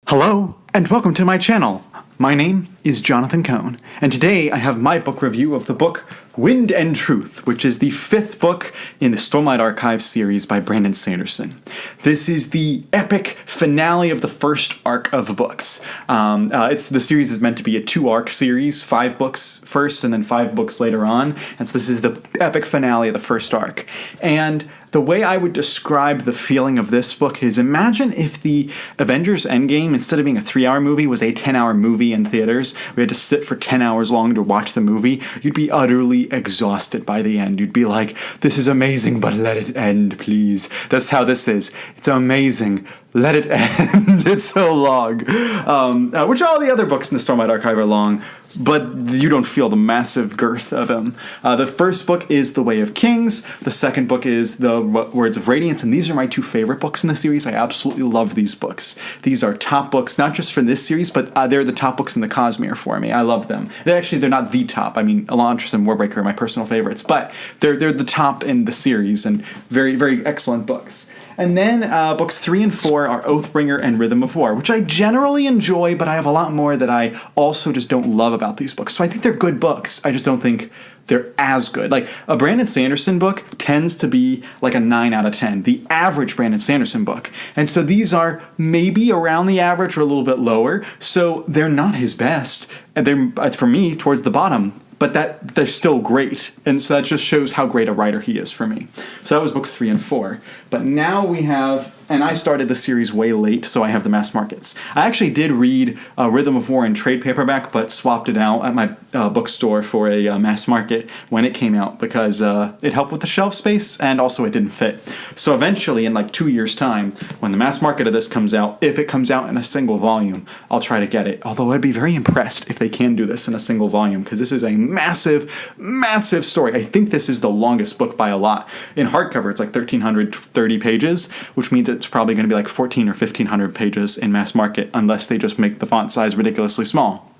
Hello, and welcome to my channel. My name is Jonathan Cohn, and today I have my book review of the book Wind and Truth, which is the fifth book in the Stormlight Archives series by Brandon Sanderson. This is the epic finale of the first arc of books. The series is meant to be a two-arc series, 5 books first and then 5 books later on, and so this is the epic finale of the first arc. And the way I would describe the feeling of this book is, imagine if the Avengers Endgame, instead of being a 3-hour movie, was a 10-hour movie in theaters. We had to sit for 10 hours long to watch the movie. You'd be utterly exhausted by the end. You'd be like, this is amazing, but let it end, please. That's how this is. It's amazing. Let it end. It's so long. Which all the other books in the Stormlight Archive are long, but you don't feel the massive girth of them. The first book is The Way of Kings. The second book is The Words of Radiance, and these are my 2 favorite books in the series. I absolutely love these books. These are top books, not just for this series, but they're the top books in the Cosmere for me. I love them. They're not the top. I mean, Elantris and Warbreaker are my personal favorites, but they're the top in the series, and very, very excellent books. And then books 3 and 4 are Oathbringer and Rhythm of War, which I generally enjoy, but I have a lot more that I also just don't love about these books. So I think they're good books. I just don't think they're as good. Like, a Brandon Sanderson book tends to be like a 9 out of 10, the average Brandon Sanderson book. And so these are maybe around the average or a little bit lower, so they're not his best. And they're, for me, towards the bottom. But they're still great, and so that just shows how great a writer he is for me. So that was books 3 and 4. But now we have, and I started the series way late, so I have the mass markets. I actually did read Rhythm of War in trade paperback, but swapped it out at my bookstore for a mass market when it came out, because it helped with the shelf space, and also it didn't fit. So eventually, in like 2 years' time, when the mass market of this comes out, if it comes out in a single volume, I'll try to get it. Although I'd be very impressed if they can do this in a single volume, because this is a massive, massive story. I think this is the longest book by a lot. In hardcover, it's like 1,330 pages, which means it's probably going to be like 1,400 or 1,500 pages in mass market, unless they just make the font size ridiculously small.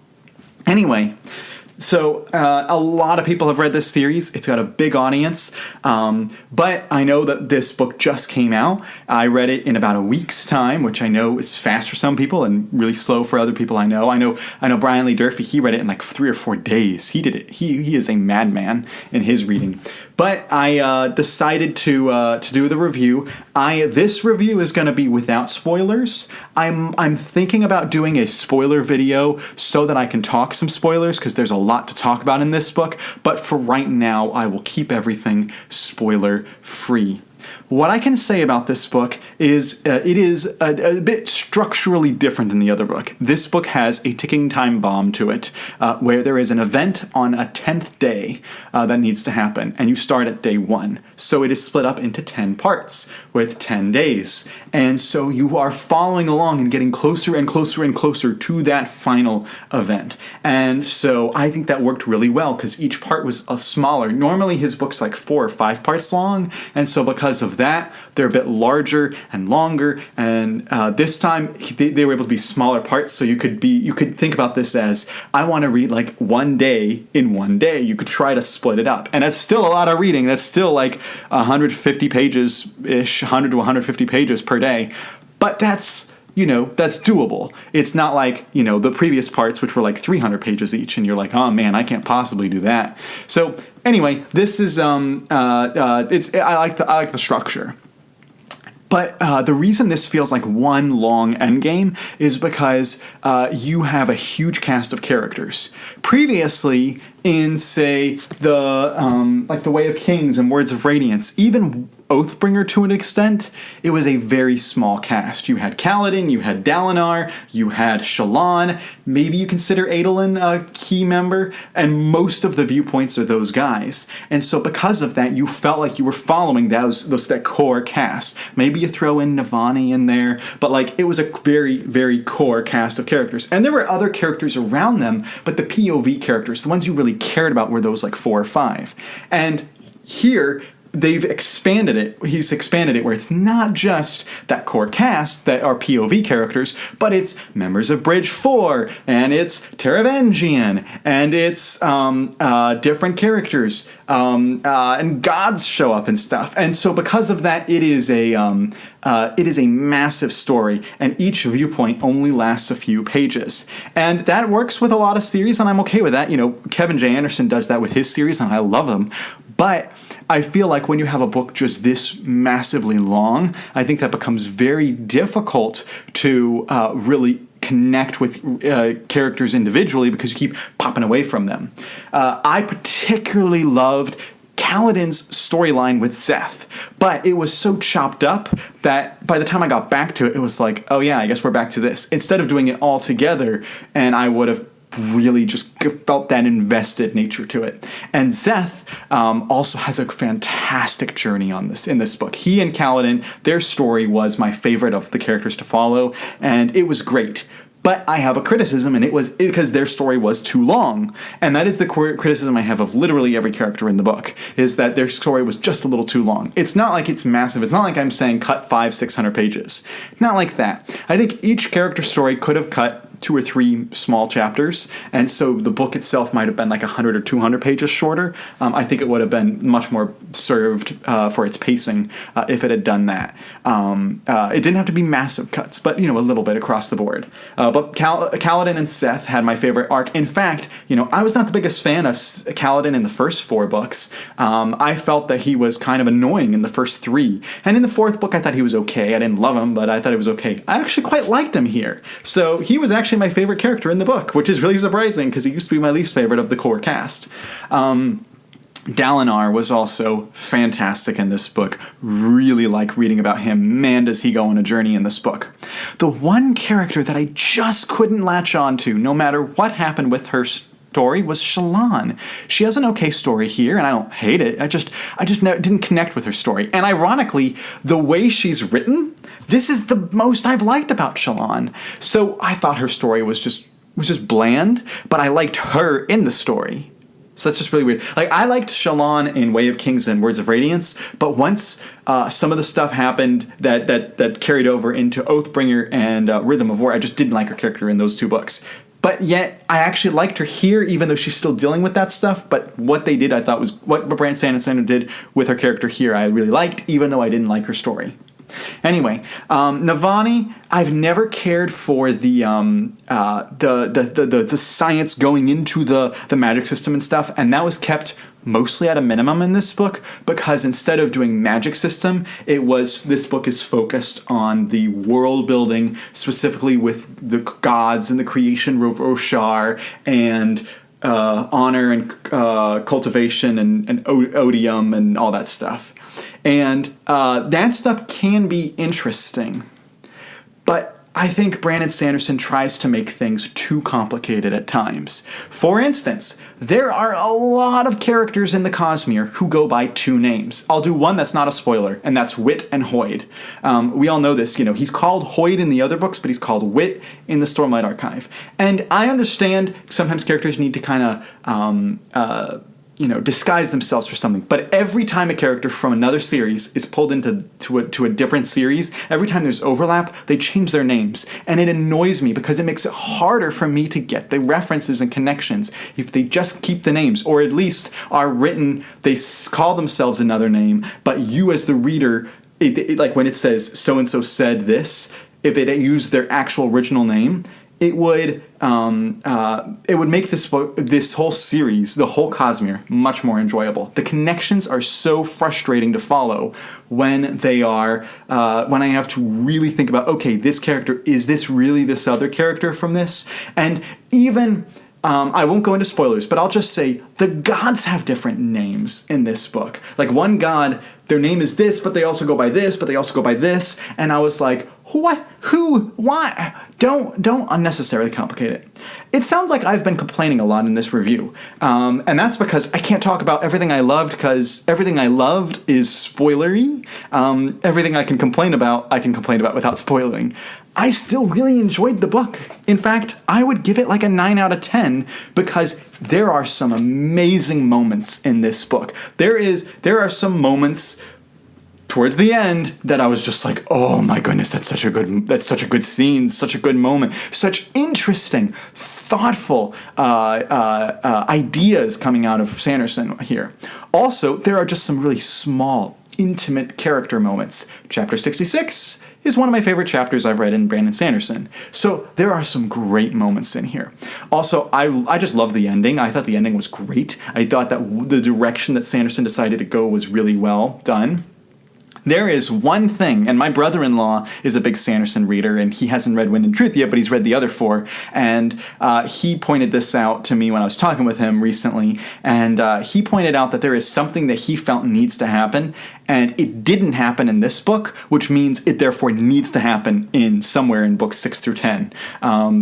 Anyway, so a lot of people have read this series. It's got a big audience, but I know that this book just came out. I read it in about a week's time, which I know is fast for some people and really slow for other people I know. I know Brian Lee Durfee, he read it in like 3 or 4 days. He did it. He is a madman in his reading. But I decided to do the review. This review is going to be without spoilers. I'm thinking about doing a spoiler video so that I can talk some spoilers, because there's a lot to talk about in this book. But for right now, I will keep everything spoiler free. What I can say about this book is it is a bit structurally different than the other book. This book has a ticking time bomb to it, where there is an event on a 10th day that needs to happen, and you start at day 1. So it is split up into 10 parts with 10 days. And so you are following along and getting closer and closer and closer to that final event. And so I think that worked really well, because each part was smaller. Normally his book's like 4 or 5 parts long, and so because of that, they're a bit larger and longer, and this time they were able to be smaller parts, so you could think about this as, I want to read like 1 day in 1 day. You could try to split it up, and that's still a lot of reading. That's still like 150 pages-ish, 100 to 150 pages per day, but that's doable. It's not like, the previous parts, which were like 300 pages each, and you're like, oh man, I can't possibly do that. So anyway, this is I like the structure. But the reason this feels like one long endgame is because you have a huge cast of characters. Previously, in say the Way of Kings and Words of Radiance, even Oathbringer to an extent, it was a very small cast. You had Kaladin, you had Dalinar, you had Shallan, maybe you consider Adolin a key member, and most of the viewpoints are those guys. And so because of that, you felt like you were following that core cast. Maybe you throw in Navani in there, but like it was a very, very core cast of characters. And there were other characters around them, but the POV characters, the ones you really cared about, were those like 4 or 5. And here, they've expanded it. He's expanded it where it's not just that core cast that are POV characters, but it's members of Bridge 4, and it's Teravangian, and it's different characters, and gods show up and stuff. And so because of that, it is a massive story, and each viewpoint only lasts a few pages. And that works with a lot of series, and I'm okay with that. Kevin J. Anderson does that with his series, and I love them. But I feel like when you have a book just this massively long, I think that becomes very difficult to really connect with characters individually because you keep popping away from them. I particularly loved Kaladin's storyline with Szeth, but it was so chopped up that by the time I got back to it, it was like, oh yeah, I guess we're back to this. Instead of doing it all together, and I would have really just felt that invested nature to it. And Szeth also has a fantastic journey in this book. He and Kaladin, their story was my favorite of the characters to follow, and it was great. But I have a criticism, and it was because their story was too long. And that is the criticism I have of literally every character in the book, is that their story was just a little too long. It's not like it's massive. It's not like I'm saying cut 500-600 pages. Not like that. I think each character story could have cut 2 or 3 small chapters, and so the book itself might have been like 100 or 200 pages shorter. I think it would have been much more served for its pacing if it had done that. It didn't have to be massive cuts, but a little bit across the board. But Kaladin and Szeth had my favorite arc. In fact, I was not the biggest fan of Kaladin in the first 4 books. I felt that he was kind of annoying in the first 3, and in the 4th book I thought he was okay. I didn't love him, but I thought he was okay. I actually quite liked him here. So he was actually my favorite character in the book, which is really surprising because he used to be my least favorite of the core cast. Dalinar was also fantastic in this book. Really like reading about him. Man, does he go on a journey in this book. The one character that I just couldn't latch on to, no matter what happened with her story, was Shallan. She has an okay story here, and I don't hate it. I just didn't connect with her story. And ironically, the way she's written, this is the most I've liked about Shallan. So I thought her story was just bland, but I liked her in the story. So that's just really weird. Like, I liked Shallan in Way of Kings and Words of Radiance, but once some of the stuff happened that carried over into Oathbringer and Rhythm of War, I just didn't like her character in those 2 books. But yet, I actually liked her here, even though she's still dealing with that stuff. But what they did, I thought was what Brandon Sanderson did with her character here, I really liked, even though I didn't like her story. Anyway, Navani, I've never cared for the science going into the magic system and stuff, and that was kept mostly at a minimum in this book because instead of doing magic system, this book is focused on the world building, specifically with the gods and the creation of Roshar and honor and cultivation and odium and all that stuff. And that stuff can be interesting, but I think Brandon Sanderson tries to make things too complicated at times. For instance, there are a lot of characters in the Cosmere who go by 2 names. I'll do one that's not a spoiler, and that's Wit and Hoid. We all know this. He's called Hoid in the other books, but he's called Wit in the Stormlight Archive. And I understand sometimes characters need to kind of disguise themselves for something. But every time a character from another series is pulled into a different series, every time there's overlap, they change their names. And it annoys me because it makes it harder for me to get the references and connections if they just keep the names, or at least are written, they call themselves another name, but you as the reader, like when it says so-and-so said this, if it used their actual original name, it would make this whole series, the whole Cosmere, much more enjoyable. The connections are so frustrating to follow when they are when I have to really think about, okay, this character, is this really this other character from this? And even I won't go into spoilers, but I'll just say the gods have different names in this book. Like one god, their name is this, but they also go by this, but they also go by this. And I was like, What? Who? Why? Don't unnecessarily complicate it. It sounds like I've been complaining a lot in this review, and that's because I can't talk about everything I loved, because everything I loved is spoilery. Everything I can complain about without spoiling. I still really enjoyed the book. In fact, I would give it like a 9 out of 10 because there are some amazing moments in this book. There are some moments towards the end that I was just like, oh my goodness, that's such a good scene, such a good moment, such interesting, thoughtful ideas coming out of Sanderson here. Also, there are just some really small, intimate character moments. Chapter 66 is one of my favorite chapters I've read in Brandon Sanderson. So there are some great moments in here. Also, I just love the ending. I thought the ending was great. I thought that the direction that Sanderson decided to go was really well done. There is one thing, and my brother-in-law is a big Sanderson reader, and he hasn't read Wind and Truth yet, but he's read the other 4, and he pointed this out to me when I was talking with him recently, and he pointed out that there is something that he felt needs to happen, and it didn't happen in this book, which means it therefore needs to happen in somewhere in books 6 through 10,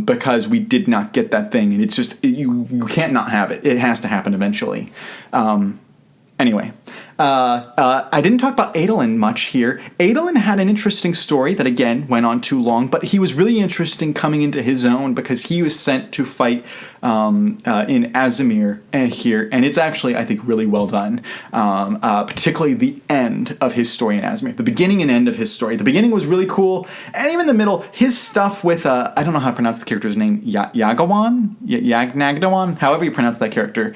because we did not get that thing, and it's just, you can't not have it. It has to happen eventually. Anyway, I didn't talk about Adolin much here. Adolin had an interesting story that, again, went on too long, but he was really interesting coming into his own because he was sent to fight in Azimir here, and it's actually, I think, really well done, particularly the end of his story in Azimir. The beginning and end of his story. The beginning was really cool, and even the middle, his stuff with, I don't know how to pronounce the character's name, Yagnagdawan, however you pronounce that character,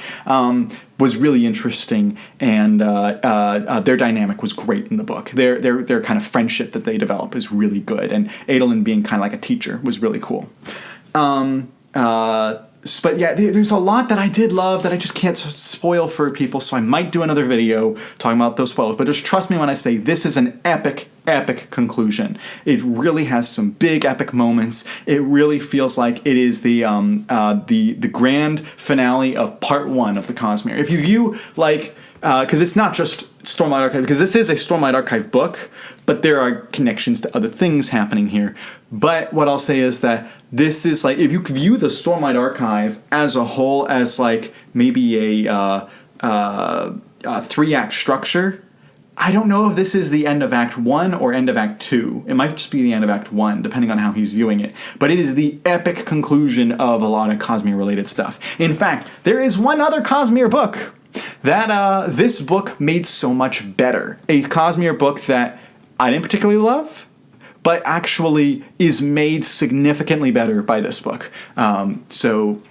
was really interesting, and their dynamic was great in the book. Their kind of friendship that they develop is really good, and Adolin being kind of like a teacher was really cool. But yeah, there's a lot that I did love that I just can't spoil for people, so I might do another video talking about those spoilers. But just trust me when I say this is an epic conclusion. It really has some big epic moments. It really feels like it is the grand finale of part 1 of the Cosmere. If you view because it's not just Stormlight Archive, because this is a Stormlight Archive book, but there are connections to other things happening here. But what I'll say is that this is like, if you view the Stormlight Archive as a whole as like maybe a 3-act structure, I don't know if this is the end of Act 1 or end of Act 2. It might just be the end of Act 1, depending on how he's viewing it. But it is the epic conclusion of a lot of Cosmere-related stuff. In fact, there is one other Cosmere book that this book made so much better. A Cosmere book that I didn't particularly love, but actually is made significantly better by this book. So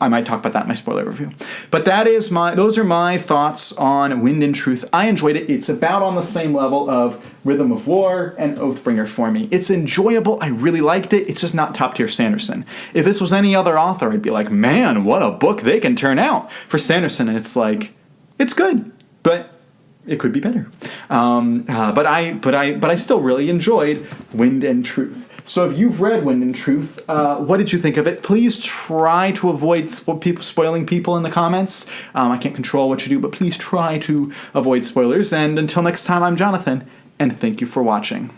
I might talk about that in my spoiler review. But those are my thoughts on Wind and Truth. I enjoyed it. It's about on the same level of Rhythm of War and Oathbringer for me. It's enjoyable. I really liked it. It's just not top tier Sanderson. If this was any other author, I'd be like, man, what a book they can turn out. For Sanderson, it's like, it's good, but it could be better. But I still really enjoyed Wind and Truth. So if you've read Wind and Truth, what did you think of it? Please try to avoid spoiling people in the comments. I can't control what you do, but please try to avoid spoilers. And until next time, I'm Jonathan, and thank you for watching.